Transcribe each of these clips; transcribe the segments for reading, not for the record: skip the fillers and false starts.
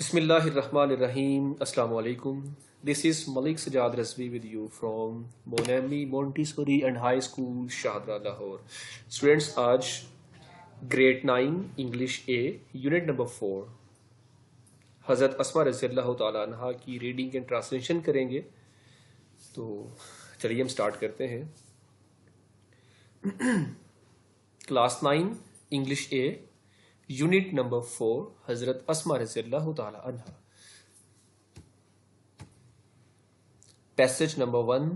بسم اللہ الرحمن الرحیم. السلام علیکم. This is Malik Sajad Razvi with you from Monami Montessori and High School Shahdara Lahore. Students آج grade 9 English A unit number 4 حضرت اسما رضی اللہ تعالیٰ عنہ کی ریڈنگ اینڈ ٹرانسلیشن کریں گے. تو چلیے ہم سٹارٹ کرتے ہیں. Class 9 English A unit number 4 حضرت اسما رضی اللہ تعالی عنہ. Passage number 1.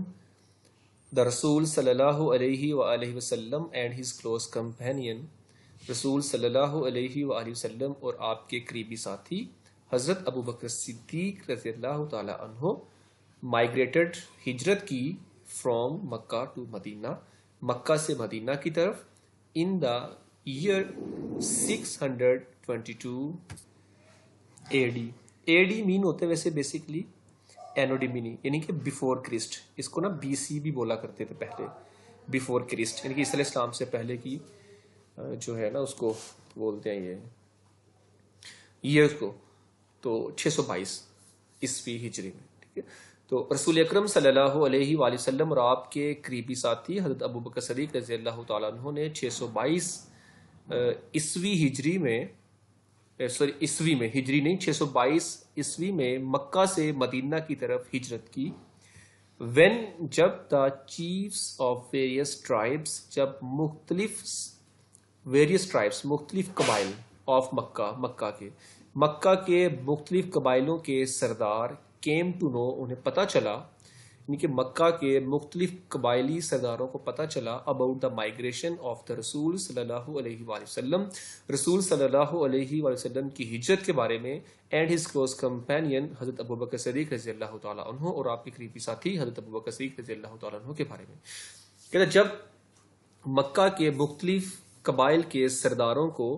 The رسول صلی اللہ علیہ وآلہ وسلم and his close companion. رسول صلی اللہ علیہ وآلہ وسلم اور آپ کے قریبی ساتھی حضرت ابو بکر صدیق رضی اللہ تعالی عنہ مائگریٹڈ ہجرت کی from مکہ to مدینہ, مکہ سے مدینہ کی طرف in the year 622 AD. AD مین ہوتے ویسے بیسکلی اینو ڈومینی یعنی کہ بیفور کرسٹ. اس کو نا بی سی بھی بولا کرتے تھے پہلے, بیفور کرسٹ یعنی کہ عیسی علیہ السلام سے پہلے کی جو ہے نا اس کو بولتے ہیں یہ ایئر کو. تو 622 عیسوی ہجری میں. ٹھیک ہے. تو رسول اکرم صلی اللہ علیہ وآلہ وسلم اور آپ کے قریبی ساتھی حضرت ابو بکر صدیق رضی اللہ تعالیٰ عنہ نے 622 عیسوی ہجری میں عیسوی میں ہجری نہیں 622 عیسوی میں مکہ سے مدینہ کی طرف ہجرت کی. وین جب دا چیفس آف ویریس ٹرائبس جب مختلف قبائل آف مکہ کے مختلف قبائلوں کے سردار کیم ٹو نو انہیں پتہ چلا, یعنی کہ مکہ کے مختلف قبائلی سرداروں کو پتہ چلا about the migration of the رسول صلی اللہ علیہ وآلہ وسلم, رسول صلی اللہ علیہ وآلہ وسلم کی ہجرت کے بارے میں, اینڈ ہز کلوز کمپینین حضرت ابو بکر صدیق رضی اللہ تعالیٰ عنہ اور آپ کے قریبی ساتھی حضرت ابو بکر صدیق رضی اللہ تعالیٰ عنہ کے بارے میں. کہتے جب مکہ کے مختلف قبائل کے سرداروں کو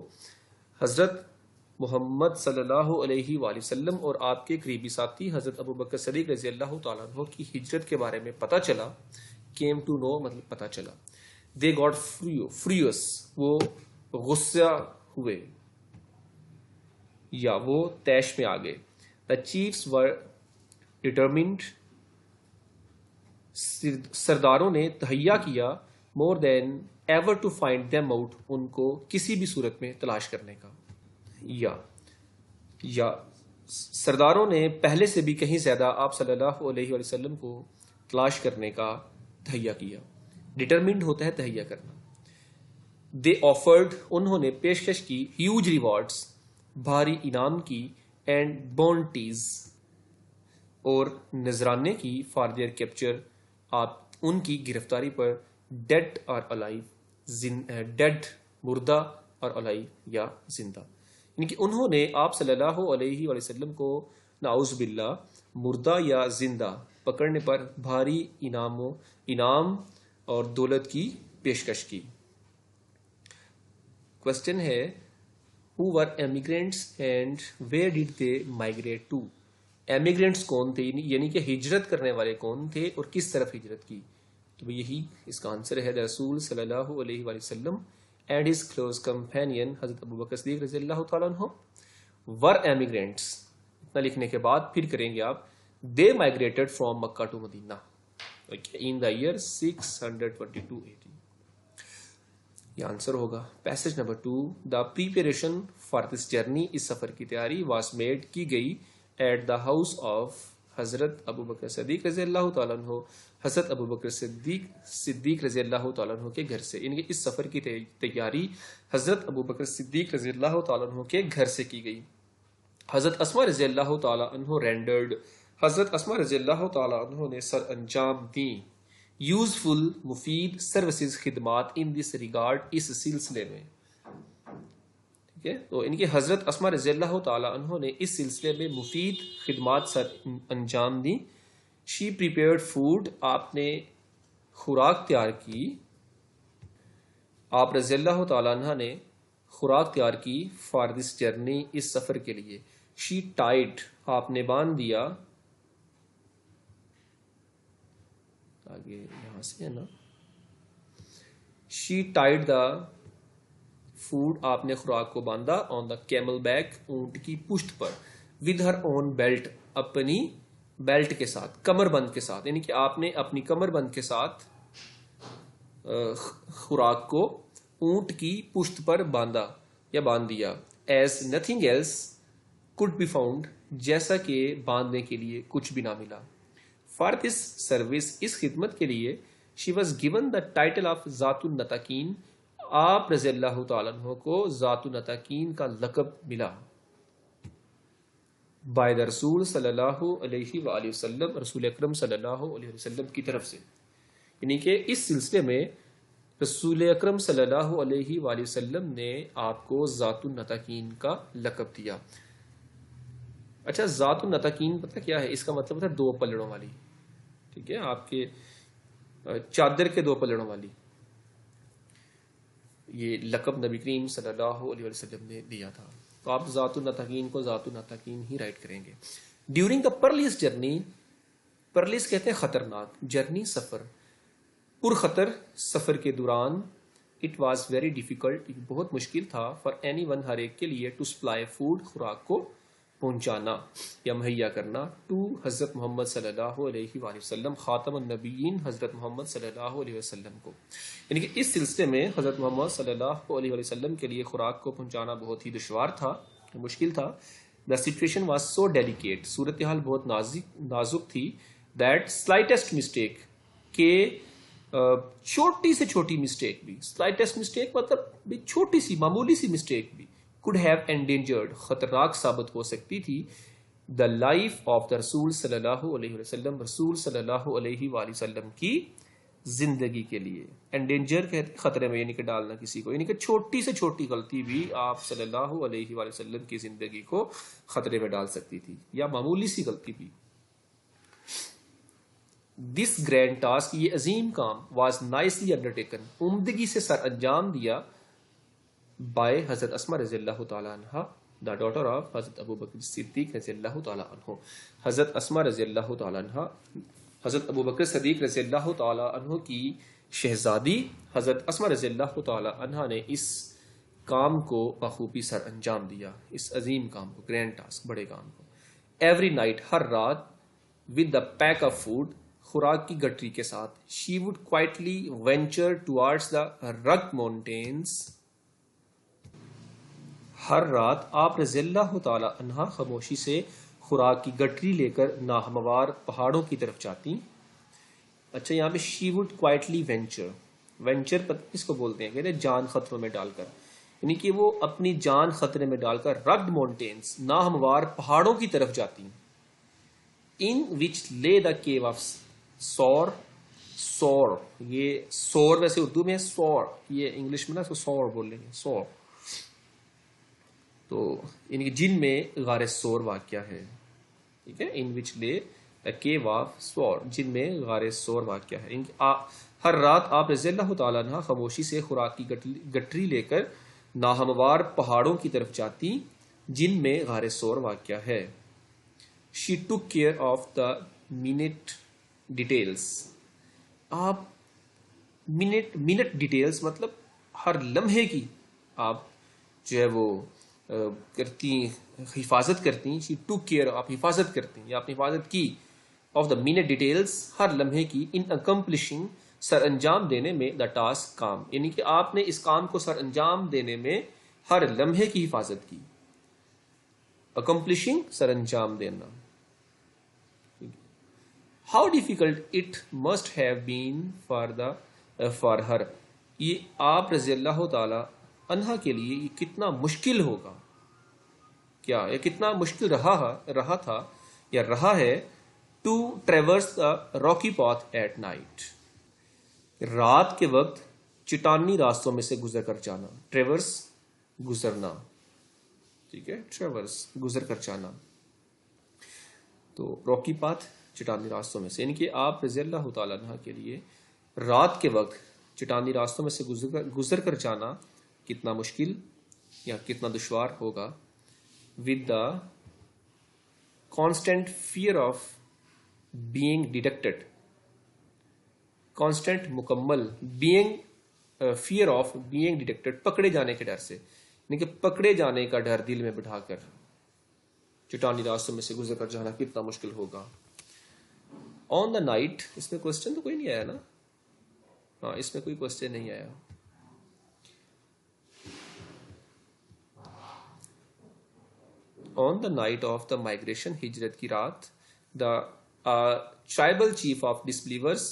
حضرت محمد صلی اللہ علیہ وآلہ وسلم اور آپ کے قریبی ساتھی حضرت ابو بکر صدیق رضی اللہ تعالیٰ عنہ کی ہجرت کے بارے میں پتہ چلا, came to know مطلب پتہ چلا, they got furious وہ غصہ ہوئے یا وہ طیش میں آ گئے. the chiefs were determined سرداروں نے تہیہ کیا more than ever to find them out ان کو کسی بھی صورت میں تلاش کرنے کا, یا سرداروں نے پہلے سے بھی کہیں زیادہ آپ صلی اللہ علیہ وآلہ وسلم کو تلاش کرنے کا تہیہ کیا. ڈٹرمنڈ ہوتا ہے تہیہ کرنا. دے آفرڈ انہوں نے پیشکش کی ہیوج ریوارڈز بھاری انعام کی, اینڈ بونٹیز اور نذرانے کی فار دیئر کیپچر آپ ان کی گرفتاری پر, ڈیڈ اور الائیو ڈیڈ مردہ اور الائیو یا زندہ, یعنی کہ انہوں نے آپ صلی اللہ علیہ وآلہ وسلم کو نعوذ باللہ مردہ یا زندہ پکڑنے پر بھاری انعام اور دولت کی پیشکش کی. کوشچن ہے who were immigrants and where did they migrate to. ایمیگرینٹس کون تھے یعنی کہ ہجرت کرنے والے کون تھے اور کس طرف ہجرت کی. تو یہی اس کا آنسر ہے رسول صلی اللہ علیہ وآلہ وسلم and his close companion حضرت ابو بکر صدیق رضی اللہ تعالیٰ عنہ were immigrants. اتنا لکھنے کے بعد پھر کریں گے آپ they migrated from Mecca to Medina in the year 622 AD. یہ آنسر ہوگا. Passage number 2. the preparation for this journey اس سفر کی تیاری was made کی گئی at the house of حضرت ابو بکر صدیق رضی اللہ تعالیٰ عنہ, حضرت ابو بکر صدیق رضی اللہ تعالیٰ عنہ کے گھر سے, یعنی کہ اس سفر کی تیاری حضرت ابو بکر صدیق رضی اللہ تعالیٰ عنہ کے گھر سے کی گئی. حضرت اسما رضی اللہ تعالیٰ عنہ رینڈرڈ حضرت اسما رضی اللہ تعالیٰ عنہ نے سر انجام دیں یوزفل مفید سروسز خدمات ان دس ریگارڈ اس سلسلے میں. ٹھیک ہے. تو ان کے حضرت اسما رضی اللہ تعالیٰ عنہ نے اس سلسلے میں مفید خدمات سر انجام دیں. شی پریپیئرڈ فوڈ آپ نے خوراک تیار کی, آپ رضی اللہ تعالیٰ عنہ نے خوراک تیار کی فار دس جرنی اس سفر کے لیے. شی ٹائڈ آپ نے باندھ دیا, آگے یہاں سے ہے نا, شی ٹائڈ دا فوڈ آپ نے خوراک کو باندھا آن دا کیمل بیک اونٹ کی پشت پر. ود ہر اون بیلٹ، اپنی بیلٹ کے ساتھ، کمر بند کے ساتھ، یعنی کہ آپ نے اپنی کمر بند کے ساتھ خوراک کو اونٹ کی پشت پر باندھا یا باندھ دیا. As nothing else could be found، جیسا کہ باندھنے کے لیے کچھ بھی نہ ملا. فار دس سروس، اس خدمت کے لیے she was given the title of ذات النطاقین، آپ رضی اللہ تعالیٰ عنہ کو ذات النطاقین کا لقب ملا. بائی دا رسول صلی اللہ علیہ وآلہ وسلم، رسول اکرم صلی اللہ علیہ وسلم کی طرف سے، یعنی کہ اس سلسلے میں رسول اکرم صلی اللہ علیہ وآلہ وسلم نے آپ کو ذات النطاقین کا لقب دیا. اچھا، ذات النطاقین پتہ کیا ہے؟ اس کا مطلب ہے دو پلڑوں والی. ٹھیک ہے، آپ کے چادر کے دو پلڑوں والی. یہ لقب نبی کریم صلی اللہ علیہ وسلم نے دیا تھا. تو آپ ذات النطاقین کو ذات النطاقین ہی رائٹ کریں گے. ڈیورنگ دا پرلیس جرنی، پرلیس کہتے ہیں خطرناک، جرنی سفر، پرخطر سفر کے دوران، اٹ واز ویری ڈیفیکلٹ، بہت مشکل تھا، فار اینی ون، ہر ایک کے لیے، ٹو سپلائی فوڈ، خوراک کو پہنچانا یا مہیا کرنا، ٹو حضرت محمد صلی اللہ علیہ وآلہ وسلم، خاتم النبیین، حضرت محمد صلی اللہ علیہ وسلم کو. یعنی کہ اس سلسلے میں حضرت محمد صلی اللہ علیہ وسلم کے لیے خوراک کو پہنچانا بہت ہی دشوار تھا، مشکل تھا. The situation was so delicate, صورتحال بہت نازک تھی. دیٹ سلائٹسٹ مسٹیک، کہ چھوٹی سے چھوٹی مسٹیک بھی، سلائٹسٹ مسٹیک مطلب چھوٹی سی معمولی سی مسٹیک بھی، could have endangered، خطرناک ثابت ہو سکتی تھی، the life of the رسول صلی اللہ علیہ وسلم، رسول صلی اللہ علیہ وآلہ وسلم کی زندگی کے لیے. endanger کہتے خطرے میں، یعنی کہ ڈالنا کسی کو، یعنی کہ چھوٹی سے چھوٹی غلطی بھی آپ صلی اللہ علیہ وآلہ وسلم کی زندگی کو خطرے میں ڈال سکتی تھی، یا معمولی سی غلطی بھی. دس گرینڈ ٹاسک، یہ عظیم کام، واز نائسلی انڈرٹیکن، عمدگی سے سر انجام دیا، بائی حضرت اسما رضی اللہ تعالیٰ عنہ، دا ڈاٹر آف حضرت ابو بکر صدیق رضی اللہ تعالیٰ عنہ. حضرت اسما رضی اللہ تعالیٰ عنہ، حضرت ابو بکر صدیق رضی اللہ تعالیٰ عنہ کی شہزادی حضرت اسما رضی اللہ تعالیٰ عنہ نے اس کام کو بخوبی سر انجام دیا، اس عظیم کام کو، گرینڈ ٹاسک، بڑے کام کو. ایوری نائٹ، ہر رات، with the pack of food, خوراک کی گٹری کے ساتھ، she would quietly venture towards the rugged mountains, ہر رات آپ رضی اللہ تعالیٰ عنہ خاموشی سے خوراک کی گٹری لے کر ناہموار پہاڑوں کی طرف جاتی. اچھا، یہاں پہ شی وڈ کوائٹلی وینچر، وینچر کس کو بولتے ہیں؟ کہتے ہیں جان خطروں میں ڈال کر، یعنی کہ وہ اپنی جان خطرے میں ڈال کر رگڈ ماؤنٹینز، ناہموار پہاڑوں کی طرف جاتی. ان وچ لے دا کیو آف سور، سور، یہ سور ویسے اردو میں ہے سور، یہ انگلش میں نا اس کو سور بول لیں گے، سور. تو ان کی جن میں غار سور واقع ہے. ٹھیک ہے، ان وچ لے کیو آف سور، جن میں غار سور واقع ہے. ہر رات آپ رضی اللہ تعالیٰ عنہ خاموشی سے خوراک کی گٹری لے کر ناہموار پہاڑوں کی طرف جاتی جن میں غار سور واقع ہے. She took care of the minute details, آپ منٹ ڈیٹیلز مطلب ہر لمحے کی آپ جو ہے وہ کرتی، حفاظت کرتی. شی ٹک کیئر، آپ حفاظت کرتی یا آپ نے حفاظت کی، آف دا منٹ ڈیٹیلز، ہر لمحے کی، ان اکمپلشنگ، سر انجام دینے میں، دا ٹاسک، کام، یعنی کہ آپ نے اس کام کو سر انجام دینے میں ہر لمحے کی حفاظت کی. اکمپلشنگ، سر انجام دینا. How difficult it must have been for her, یہ آپ رضی اللہ تعالی عنہا کے لیے یہ کتنا مشکل ہوگا، کیا یہ کتنا مشکل رہا تھا یا رہا ہے، to traverse the rocky path at night, رات کے وقت چٹانی راستوں میں سے گزر کر جانا. ٹریورس، گزرنا. ٹھیک ہے، ٹریورس، گزر کر جانا. تو راکی پاتھ، چٹانی راستوں میں سے، یعنی کہ آپ رضی اللہ تعالیٰ عنہ کے لیے رات کے وقت چٹانی راستوں میں سے گزر کر جانا کتنا مشکل یا کتنا دشوار ہوگا. With the constant fear of being detected, constant, مکمل، being, fear of being detected, پکڑے جانے کے ڈر سے، یعنی کہ پکڑے جانے کا ڈر دل میں بٹھا کر. چٹانی راستوں میں سے گزر کر جانا کتنا مشکل ہوگا. آن دا نائٹ، اس میں کوشچن تو کوئی نہیں آیا نا؟ ہاں اس میں کوئی کوشچن نہیں آیا. On the night of the migration, ہجرت کی رات، the tribal chief of disbelievers,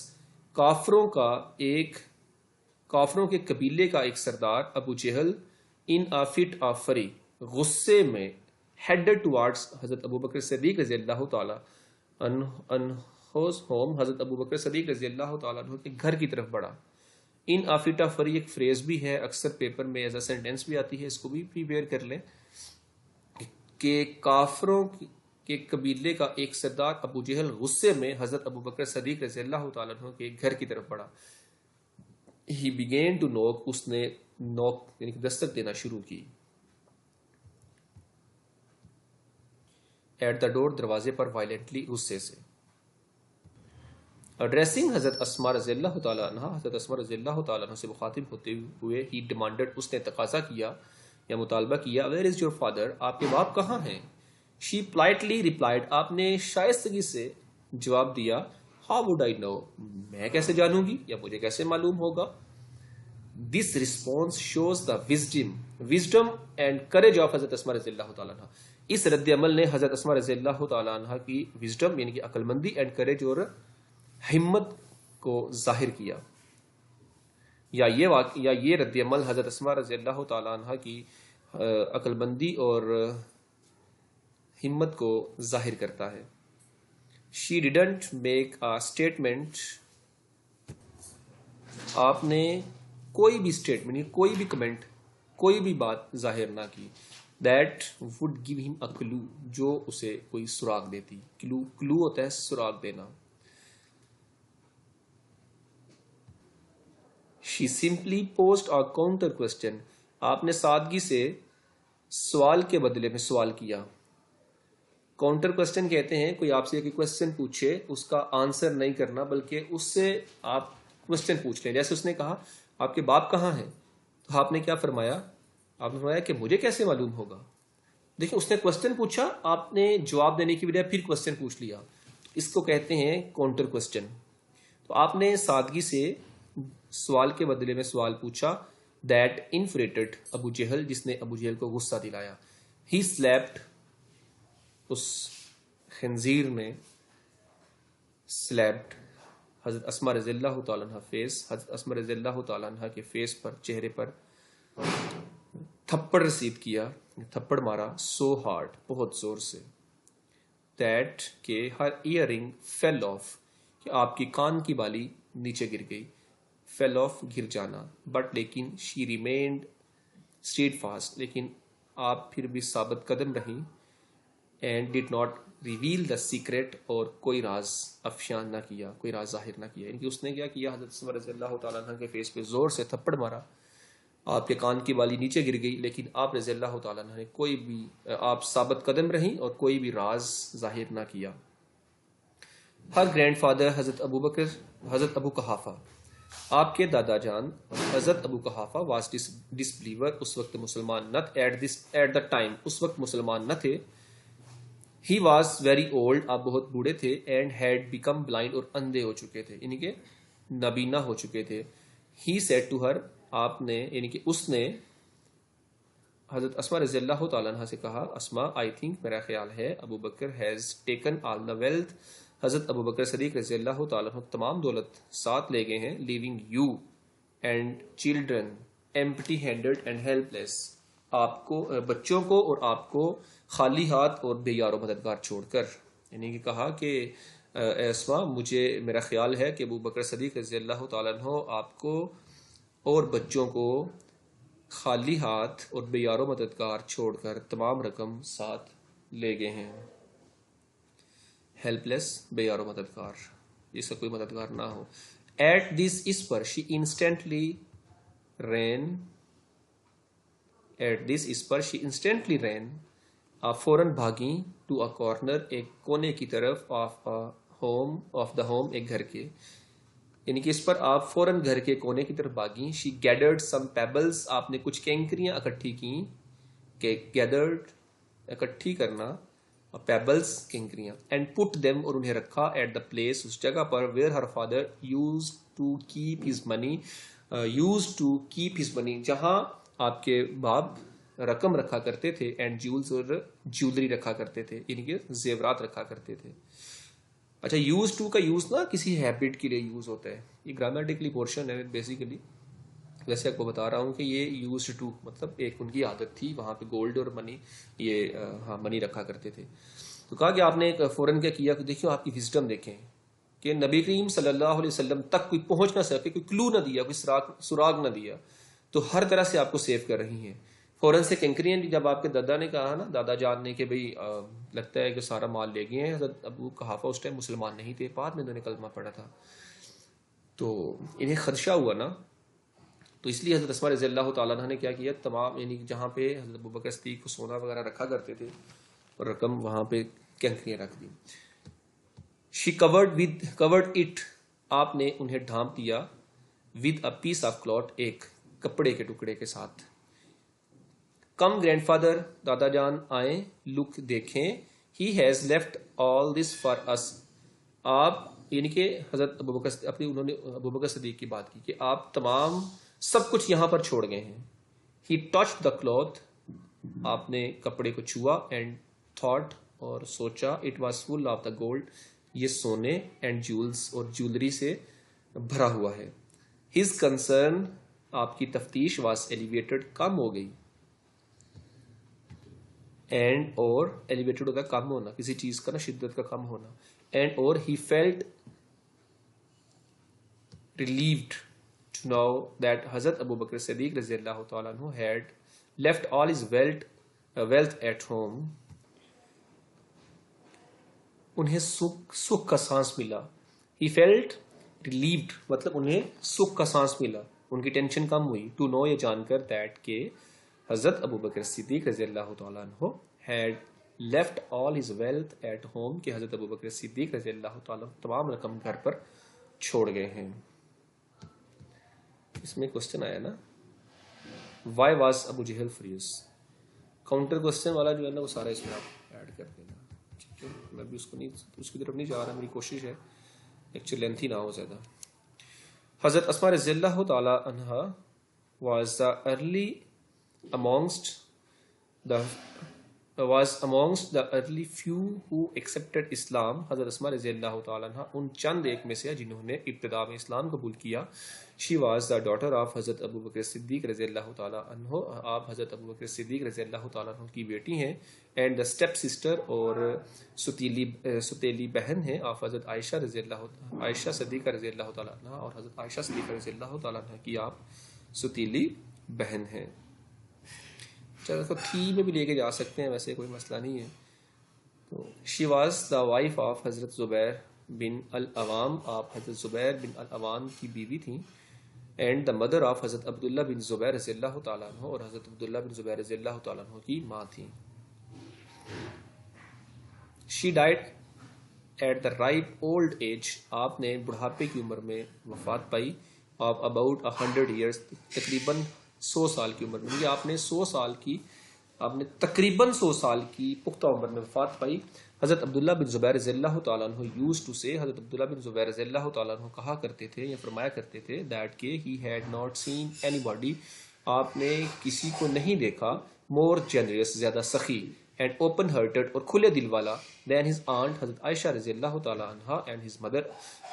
کافروں کے قبیلے کا ایک سردار Abu Jahl, in a fit of fury, غصے میں، ہیڈڈ ٹوارڈز حضرت ابو بکر صدیق رضی اللہ تعالی عنہ's ہوم، حضرت ابو بکر صدیق رضی اللہ تعالیٰ عنہ کے گھر کی طرف بڑھا. ان آ فٹ آف فری ایک فریز بھی ہے، اکثر پیپر میں ایز اے سینٹینس بھی آتی ہے، اس کو بھی پریپیئر کر لیں کہ کافروں کے قبیلے کا ایک سردار ابو جہل غصے میں حضرت ابو بکر صدیق رضی اللہ تعالیٰ عنہ کے گھر کی طرف بڑھا. He began to knock، اس نے نوک یعنی کہ دستک دینا شروع کی. ایٹ دا ڈور، دروازے پر، وائلنٹلی، غصے سے. ایڈریسنگ حضرت اسماء رضی اللہ تعالیٰ عنہ، حضرت اسماء رضی اللہ تعالیٰ عنہ سے مخاطب ہوتے ہوئے، ہی ڈیمانڈڈ، اس نے تقاضا کیا یا مطالبہ کیا، ویئر از یور فادر، آپ کے باپ کہاں ہیں؟ شی پلائٹلی ریپلائڈ، آپ نے شائستگی سے جواب دیا، ہاؤ وڈ آئی نو، میں کیسے جانوں گی یا مجھے کیسے معلوم ہوگا. This response shows the wisdom and courage of حضرت اسماء رضی اللہ تعالیٰ عنہ. اس رد عمل نے حضرت اسماء رضی اللہ تعالیٰ عنہ کی وزڈم یعنی کہ عقل مندی، اینڈ کریج اور ہمت کو ظاہر کیا. یا یہ رد عمل حضرت اسماء رضی اللہ تعالیٰ عنہ کی عقل مندی اور ہمت کو ظاہر کرتا ہے. She didn't make a statement، آپ نے کوئی بھی اسٹیٹمنٹ، کوئی بھی کمنٹ، کوئی بھی بات ظاہر نہ کی. That would give him a clue، جو اسے کوئی سراغ دیتی. کلو ہوتا ہے سراغ دینا. She simply posed a counter question، آپ نے سادگی سے سوال کے بدلے میں سوال کیا. کاؤنٹر کوسچن کہتے ہیں کوئی آپ سے ایک کوسچن پوچھے، اس کا آنسر نہیں کرنا بلکہ اس سے آپ کوسچن پوچھ لیں. جیسے اس نے کہا آپ کے باپ کہاں ہیں، تو آپ نے کیا فرمایا؟ آپ نے فرمایا کہ مجھے کیسے معلوم ہوگا. دیکھیں اس نے کوسچن پوچھا، آپ نے جواب دینے کی بجائے پھر کوسچن پوچھ لیا، اس کو کہتے ہیں کاؤنٹر کوسچن. تو آپ نے سادگی سے سوال کے بدلے میں سوال پوچھا. دیٹ انفریٹڈ ابو جہل، جس نے ابو جہل کو غصہ دلایا. ہی سلیپڈ، اس خنزیر نے، سلیپڈ حضرت اسماء رضی اللہ تعالیٰ عنہ فیس، حضرت اسماء رضی اللہ تعالیٰ عنہ کے فیس پر، چہرے پر تھپڑ رسید کیا، تھپڑ مارا. سو ہارڈ، بہت زور سے. دیٹ کہ ہر ایئر رنگ فیل آف، کہ آپ کی کان کی بالی نیچے گر گئی. فیل آف، گر جانا. بٹ لیکن شی ریمینڈ اسٹیڈ فاسٹ، لیکن آپ پھر بھی ثابت قدم رہیں. And did not reveal the secret, اور کوئی راز افشاں نہ کیا، کوئی راز ظاہر نہ کیا. یعنی کہ اس نے کیا کیا، حضرت اسماء رضی اللہ تعالیٰ عنہ کے فیس پہ زور سے تھپڑ مارا، آپ کے کان کی بالی نیچے گر گئی، لیکن آپ رضی اللہ تعالیٰ عنہ نے کوئی بھی، آپ ثابت قدم رہیں اور کوئی بھی راز ظاہر نہ کیا. ہر گرینڈ فادر حضرت ابو بکر، حضرت ابو قحافہ، آپ کے دادا جان حضرت ابو قحافہ واز ڈسبلیور، اس وقت مسلمان نہ ایٹ دا ٹائم، اس وقت مسلمان نہ تھے. ہی واز ویری اولڈ، آپ بہت بوڑھے تھے. اینڈ ہیڈ بیکم بلائنڈ، اور اندھے ہو چکے تھے، یعنی کہ نابینا ہو چکے تھے. ہی سیڈ ٹو ہر، آپ نے یعنی کہ اس نے حضرت اسماء رضی اللہ تعالیٰ عنہ سے کہا، اسماء آئی تھنک، میرا خیال ہے، Abu Bakr has taken all the wealth, حضرت ابو بکر صدیق رضی اللہ تعالیٰ عنہ تمام دولت ساتھ لے گئے ہیں. Leaving you and children empty handed and helpless, آپ کو، بچوں کو اور آپ کو خالی ہاتھ اور بے یار و مددگار چھوڑ کر. یعنی کہ کہا کہ اسماء، مجھے میرا خیال ہے کہ ابو بکر صدیق رضی اللہ تعالیٰ عنہ آپ کو اور بچوں کو خالی ہاتھ اور بے یار و مددگار چھوڑ کر تمام رقم ساتھ لے گئے ہیں. ہیلپ لیس، بے یار و مددگار، جس کا کوئی مددگار نہ ہو. ایٹ دس، اس پر، she instantly ran, at this, اس پر، شی انسٹنٹلی رین، آپ فوراً بھاگیں، ٹو اے کارنر، ایک کونے کی طرف، آف دا ہوم، ایک گھر کے. یعنی کہ اس پر آپ فوراً گھر کے کونے کی طرف بھاگیں. شی گیدرڈ سم پیبلز، آپ نے کچھ کینکریاں اکٹھی کیں، کہ گیدرڈ اکٹھی کرنا، پیبلز کنکریاں, اینڈ پٹ دیم اور انہیں رکھا ایٹ دا پلیس اس جگہ پر where her father used to keep his money جہاں آپ کے باپ رقم رکھا کرتے تھے, اینڈ جیولز اور جیولری رکھا کرتے تھے, یعنی کہ زیورات رکھا کرتے تھے. اچھا, یوز ٹو کا یوز نا کسی ہیبٹ کے لیے یوز ہوتا ہے, یہ گرامیٹیکلی پورشن ہے بیسیکلی. ویسے آپ کو بتا رہا ہوں کہ یہ یوز ٹو مطلب ایک ان کی عادت تھی, وہاں پہ گولڈ اور منی یہ منی رکھا کرتے تھے. تو کہا کہ آپ نے فوراً کیا کیا کہ دیکھو آپ کی وزڈم دیکھیں کہ نبی کریم صلی اللہ علیہ وسلم تک کوئی پہنچ نہ سکے, کوئی کلو نہ دیا, کوئی سراغ نہ دیا, تو ہر طرح سے آپ کو سیو کر رہی ہیں. فوراً سے کنکریاں دی. جب آپ کے دادا نے کہا نا, دادا جان نے, کہ بھئی لگتا ہے کہ سارا مال لے گئے ہیں. حضرت ابو قحافہ اس ٹائم مسلمان نہیں تھے, بعد میں انہوں نے کلمہ پڑھا تھا, تو انہیں خدشہ ہوا نا, تو اس لیے حضرت اسماء رضی اللہ تعالیٰ عنہ نے کیا کیا, تمام یعنی جہاں پہ حضرت ابوبکر صدیق کو سونا وغیرہ رکھا کرتے تھے اور رقم وہاں پہ کنکریاں رکھ دی. شی کورڈ اٹ, آپ نے انہیں ڈھانپ دیا, with a piece of cloth, ایک کپڑے کے ٹکڑے کے ساتھ. کم گرینڈ فادر, دادا جان آئیں, لک دیکھیں, he has left all this for us, آپ یعنی کہ حضرت ابوبکر اپنی انہوں نے ابوبکر صدیق کی بات کی کہ آپ تمام سب کچھ یہاں پر چھوڑ گئے ہیں. ہی ٹچ دا کلوتھ, آپ نے کپڑے کو چھوا, اینڈ تھاٹ اور سوچا, it was full of the gold, یہ سونے, اینڈ جیولز اور جیولری سے بھرا ہوا ہے. ہز کنسرن, آپ کی تفتیش, واز ایلیویٹڈ, کم ہو گئی. اینڈ اور ایلیویٹڈ ہوتا ہے کم ہونا, کسی چیز کا نا شدت کا کم ہونا. اینڈ اور he felt relieved to know that حضرت ابو بکر صدیق رضی اللہ تعالیٰ عنہ had left all his wealth at home. انہیں سکھ کا سانس ملا. ہی فیلٹ ریلیوڈ مطلب انہیں سکھ کا سانس ملا, ان کی ٹینشن کم ہوئی. ٹو نو, یہ جان کر, دیٹ کہ حضرت ابو بکر صدیق رضی اللہ تعالیٰ عنہ had left all his wealth at home, کہ حضرت ابو بکر صدیق رضی اللہ تعالیٰ تمام رقم گھر پر چھوڑ گئے ہیں. اس میں کوشچن آیا نا, why was Abu Jahl furious, counter question والا جو ہے نا وہ سارا اس میں آپ ایڈ کر دینا. ٹھیک ہے, میں بھی اس کی طرف نہیں جا رہا, میری کوشش ہے ایکچولی لینتھی نہ ہو زیادہ. حضرت اسماء رضی اللہ تعالیٰ عنہ was amongst the early few who accepted Islam. حضرت اسماء رضی اللہ تعالیٰ عنہ ان چند ایک میں سے جنہوں نے ابتدا میں اسلام قبول کیا. She was the daughter of حضرت ابو بکر صدیق رضی اللہ تعالیٰ عنہ, آپ حضرت ابو بکر صدیق رضی اللہ تعالیٰ عنہ کی بیٹی ہیں. اینڈ the step sister, اور ستیلی بہن ہیں, آپ حضرت عائشہ صدیقہ رضی اللہ تعالیٰ عنہ, اور حضرت عائشہ صدیقہ رضی اللہ تعالیٰ عنہ کی آپ ستیلی بہن ہیں. چلو اس کو تھی میں بھی لے کے جا سکتے ہیں, ویسے کوئی مسئلہ نہیں ہے. تو she was the wife of حضرت زبیر بن العوام, آپ حضرت زبیر بن العوام کی بیوی تھیں. اینڈ دا مدر آف حضرت عبداللہ بن زبیر رضی اللہ تعالیٰ عنہ, اور حضرت عبداللہ بن زبیر رضی اللہ تعالیٰ عنہ کی ماں تھیں. She died at the ripe old age, آپ نے بڑھاپے کی عمر میں وفات پائی. آف اباؤٹ 100 years, تقریباً 100 سال کی عمر میں, آپ نے تقریباً 100 سال کی پختہ عمر میں وفات پائی. حضرت عبداللہ بن زبیر رضی اللہ تعالیٰ عنہ یوز ٹو سے, حضرت عبداللہ بن زبیر رضی اللہ تعالیٰ عنہ کہا کرتے تھے یا فرمایا کرتے تھے, دیٹ کہ he had not seen any body, آپ نے کسی کو نہیں دیکھا, مور جنریس, زیادہ سخی, اینڈ اوپن ہارٹڈ, اور کھلے دل والا, دین ہز آنٹ, حضرت عائشہ رضی اللہ تعالیٰ عنہ, اینڈ ہز مدر,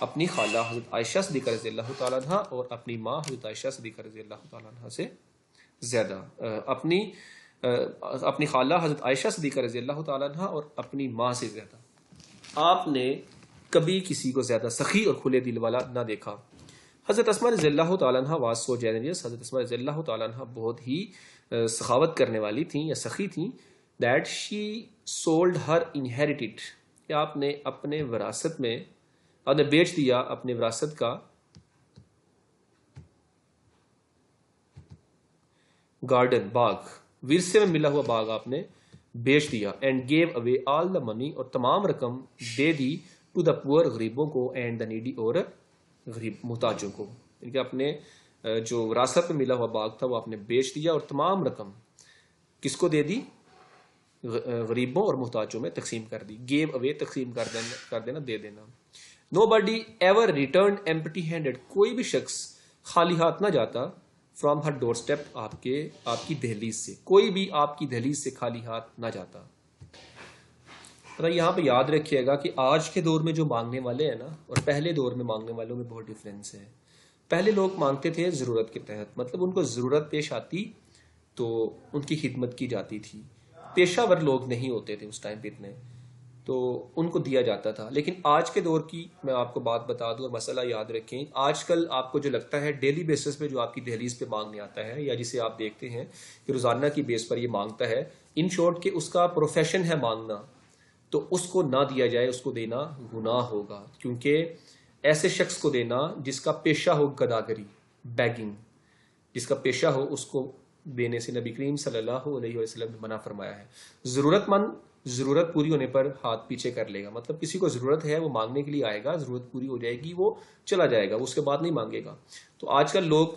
اپنی خالہ حضرت عائشہ صدیقہ رضی اللہ تعالیٰ عنہ, اور اپنی ماں حضرت عائشہ صدیقہ رضی اللہ تعالیٰ عنہ سے زیادہ, اپنی خالہ حضرت عائشہ صدیقہ رضی اللہ تعالیٰ عنہ اور اپنی ماں سے زیادہ. آپ نے کبھی کسی کو زیادہ سخی اور کھلے دل والا نہ دیکھا. حضرت اسماء رضی اللہ تعالیٰ عنہ واز سو جینریس, حضرت اسماء رضی اللہ تعالیٰ عنہ بہت ہی سخاوت کرنے والی تھیں یا سخی تھیں. That she sold Hare inherited, کہ آپ نے اپنے وراثت میں, آپ نے بیچ دیا اپنے وراثت کا گارڈن, باغ, ورثے میں ملا ہوا باغ آپ نے بیچ دیا. اینڈ گیو اوے آل دا منی, اور تمام رقم دے دی, ٹو دا پور, غریبوں کو, اینڈ دا نیڈی, اور غریب محتاجوں کو. یعنی کہ اپنے جو وراثت میں ملا ہوا باغ تھا وہ آپ نے بیچ دیا, اور تمام رقم کس کو دے دی, غریبوں اور محتاجوں میں تقسیم کر دی. گیو اوے تقسیم کر دینا دے دینا. نو بڈی ایور ریٹرنڈ ایمپٹی ہینڈڈ کوئی بھی شخص خالی ہاتھ نہ جاتا فرام ہر ڈور اسٹیپ آپ کی دہلیز سے. کوئی بھی آپ کی دہلیز سے خالی ہاتھ نہ جاتا. یہاں پہ یاد رکھیے گا کہ آج کے دور میں جو مانگنے والے ہیں نا اور پہلے دور میں مانگنے والوں میں بہت ڈفرینس ہے. پہلے لوگ مانگتے تھے ضرورت کے تحت, مطلب ان کو ضرورت پیش آتی تو ان کی خدمت کی جاتی تھی. پیشہ ور لوگ نہیں ہوتے تھے اس ٹائم پہ اتنے, تو ان کو دیا جاتا تھا. لیکن آج کے دور کی میں آپ کو بات بتا دوں اور مسئلہ یاد رکھیں. آج کل آپ کو جو لگتا ہے ڈیلی بیسس پہ جو آپ کی دہلیز پہ مانگنے آتا ہے یا جسے آپ دیکھتے ہیں کہ روزانہ کی بیس پر یہ مانگتا ہے, ان شارٹ کہ اس کا پروفیشن ہے مانگنا, تو اس کو نہ دیا جائے, اس کو دینا گناہ ہوگا. کیونکہ ایسے شخص کو دینا جس کا پیشہ ہو گداگری, بیگنگ, جس کا پیشہ ہو, اس کو دینے سے نبی کریم صلی اللہ علیہ وسلم نے منع فرمایا ہے. ضرورت مند ضرورت پوری ہونے پر ہاتھ پیچھے کر لے گا, مطلب کسی کو ضرورت ہے وہ مانگنے کے لیے آئے گا, ضرورت پوری ہو جائے گی وہ چلا جائے گا, وہ اس کے بعد نہیں مانگے گا. تو آج کل لوگ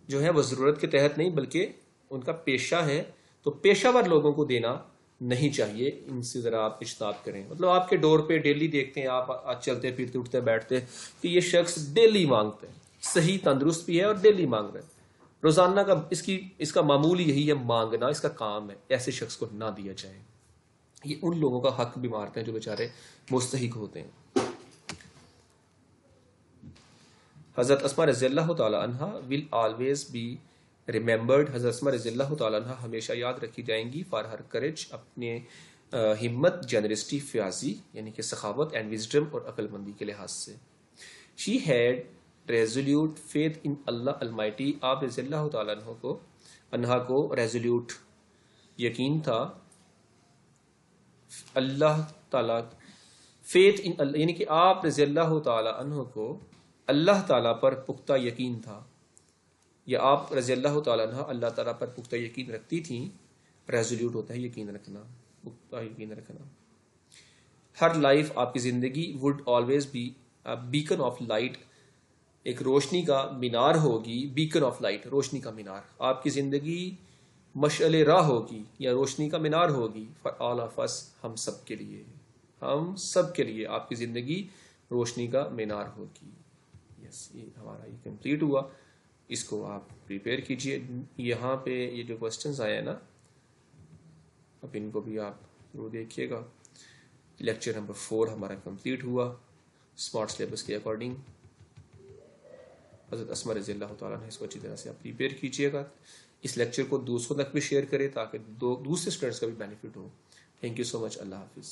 جو ہے وہ ضرورت کے تحت نہیں بلکہ ان کا پیشہ ہے, تو پیشہ ور لوگوں کو دینا نہیں چاہیے. ان سے ذرا آپ اجتناب کریں. مطلب آپ کے ڈور پہ ڈیلی دیکھتے ہیں آپ چلتے پھرتے اٹھتے بیٹھتے کہ یہ شخص ڈیلی مانگتا ہے, صحیح تندرست بھی ہے اور ڈیلی مانگ رہا ہے, روزانہ کا اس کا معمول یہی ہے مانگنا, اس کا کام ہے. ایسے شخص کو نہ دیا جائے. یہ ان لوگوں کا حق بھی مارتے ہیں جو بیچارے مستحق ہوتے ہیں. حضرت اسماء رضی اللہ تعالی عنہ ول آلویز بی ریمبرڈ. حضرت اسماء رضی اللہ تعالی عنہ ہمیشہ یاد رکھی جائیں گی فار ہر کریج, اپنے ہمت, جنرسٹی, فیاضی یعنی کہ سخاوت, اینڈ وزڈم اور عقل مندی کے لحاظ سے. She had resolute faith in Allah Almighty. آپ رضی اللہ تعالیٰ عنہ کو ریزولیوٹ یقین تھا اللہ تعالیٰ, فیتھ ان اللہ یعنی کہ آپ رضی اللہ تعالیٰ عنہ کو اللہ تعالیٰ پر پختہ یقین تھا, یا آپ رضی اللہ تعالیٰ عنہ اللہ تعالیٰ پر پختہ یقین رکھتی تھیں. ریزولیوٹ ہوتا ہے یقین رکھنا, پختہ یقین رکھنا. ہر لائف آپ کی زندگی would always be beacon of light, ایک روشنی کا مینار ہوگی. بیکن آف لائٹ, روشنی کا مینار. آپ کی زندگی مشعل راہ ہوگی یا روشنی کا مینار ہوگی. فار آل آف اس, ہم سب کے لیے, ہم سب کے لیے آپ کی زندگی روشنی کا مینار ہوگی. یس, یہ ہمارا یہ کمپلیٹ ہوا. اس کو آپ پریپیئر کیجئے. یہاں پہ یہ جو کوسچنز آئے ہیں نا, اب ان کو بھی آپ ضرور دیکھیے گا. لیکچر نمبر 4 ہمارا کمپلیٹ ہوا اسمارٹ سلیبس کے اکارڈنگ. حضرت اسماء رضی اللہ تعالیٰ نے اس کو اچھی طرح سے آپ پریپیئر کیجیے گا. اس لیکچر کو دوسروں تک بھی شیئر کریں تاکہ دوسرے اسٹوڈنٹس کا بھی بینیفٹ ہو. Thank you so much. اللہ حافظ.